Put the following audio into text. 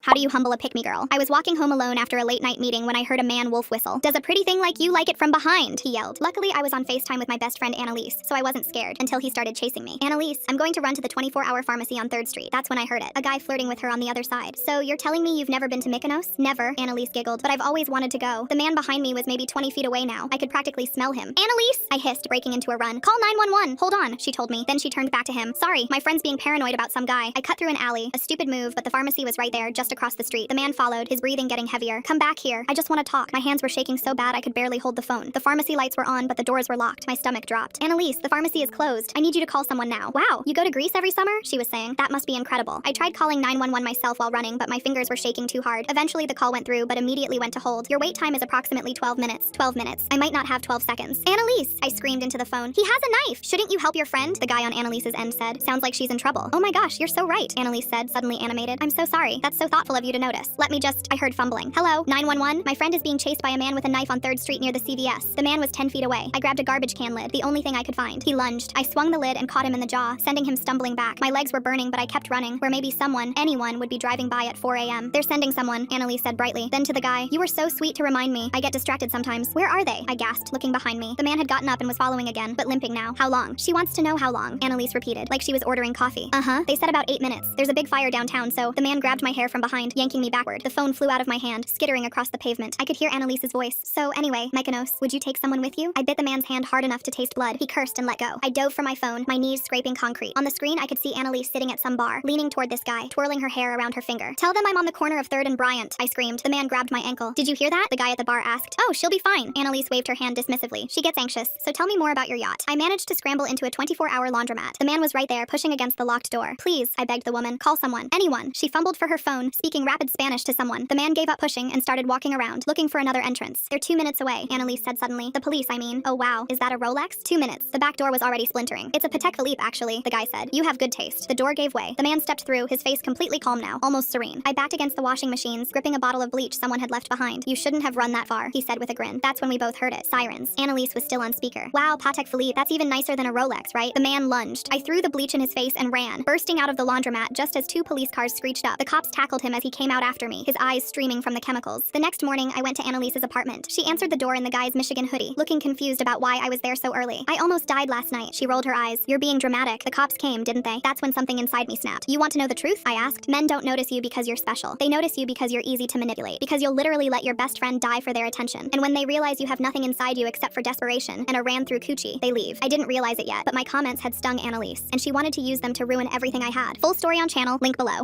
How do you humble a pick-me girl? I was walking home alone after a late-night meeting when I heard a man wolf whistle. Does a pretty thing like you like it from behind? He yelled. Luckily, I was on FaceTime with my best friend Annalise, so I wasn't scared until he started chasing me. Annalise, I'm going to run to the 24-hour pharmacy on 3rd Street. That's when I heard it. A guy flirting with her on the other side. So you're telling me you've never been to Mykonos? Never, Annalise giggled, but I've always wanted to go. The man behind me was maybe 20 feet away now. I could practically smell him. Annalise! I hissed, breaking into a run. Call 911. Hold on, she told me. Then she turned back to him. Sorry, my friend's being paranoid about some guy. I cut through an alley. A stupid move, but the pharmacy was right there, just across the street. The man followed, his breathing getting heavier. Come back here. I just want to talk. My hands were shaking so bad I could barely hold the phone. The pharmacy lights were on, but the doors were locked. My stomach dropped. Annalise, the pharmacy is closed. I need you to call someone now. Wow, you go to Greece every summer? She was saying. That must be incredible. I tried calling 911 myself while running, but my fingers were shaking too hard. Eventually the call went through, but immediately went to hold. Your wait time is approximately 12 minutes. 12 minutes. I might not have 12 seconds. Annalise! I screamed into the phone. He has a knife! Shouldn't you help your friend? The guy on Annalise's end said. Sounds like she's in trouble. Oh my gosh, you're so right, Annalise said, suddenly animated. I'm so sorry. That's so thoughtful of you to notice. I heard fumbling. Hello, 911? My friend is being chased by a man with a knife on 3rd Street near the CVS. The man was 10 feet away. I grabbed a garbage can lid, the only thing I could find. He lunged. I swung the lid and caught him in the jaw, sending him stumbling back. My legs were burning, but I kept running, where maybe anyone would be driving by at 4 a.m. They're sending someone, Annalise said brightly. Then to the guy, you were so sweet to remind me. I get distracted sometimes. Where are they? I gasped, looking behind me. The man had gotten up and was following again, but limping now. How long? She wants to know how long, Annalise repeated, like she was ordering coffee. They said about 8 minutes. There's a big fire downtown, so the man grabbed my hair from behind, yanking me backward. The phone flew out of my hand, skittering across the pavement. I could hear Annalise's voice. So anyway, Mykonos, would you take someone with you? I bit the man's hand hard enough to taste blood. He cursed and let go. I dove for my phone, my knees scraping concrete. On the screen, I could see Annalise sitting at some bar, leaning toward this guy, twirling her hair around her finger. Tell them I'm on the corner of 3rd and Bryant, I screamed. The man grabbed my ankle. Did you hear that? The guy at the bar asked. Oh, she'll be fine. Annalise waved her hand dismissively. She gets anxious, so tell me more about your yacht. I managed to scramble into a 24-hour laundromat. The man was right there, pushing against the locked door. Please, I begged the woman. Call someone. Anyone. She fumbled for her phone, speaking rapid Spanish to someone. The man gave up pushing and started walking around, looking for another entrance. They're 2 minutes away, Annalise said suddenly. The police, I mean. Oh wow, is that a Rolex? 2 minutes. The back door was already splintering. It's a Patek Philippe, actually, the guy said. You have good taste. The door gave way. The man stepped through, his face completely calm now, almost serene. I backed against the washing machines, gripping a bottle of bleach someone had left behind. You shouldn't have run that far, he said with a grin. That's when we both heard it. Sirens. Annalise was still on speaker. Wow, Patek Philippe, that's even nicer than a Rolex, right? The man lunged. I threw the bleach in his face and ran, bursting out of the laundromat just as 2 police cars screeched up. The cops tackled him as he came out after me, his eyes streaming from the chemicals. The next morning, I went to Annalise's apartment. She answered the door in the guy's Michigan hoodie, looking confused about why I was there so early. I almost died last night. She rolled her eyes. You're being dramatic. The cops came, didn't they? That's when something inside me snapped. You want to know the truth? I asked. Men don't notice you because you're special. They notice you because you're easy to manipulate, because you'll literally let your best friend die for their attention. And when they realize you have nothing inside you except for desperation and a ran through coochie, they leave. I didn't realize it yet, but my comments had stung Annalise, and she wanted to use them to ruin everything I had. Full story on channel, link below.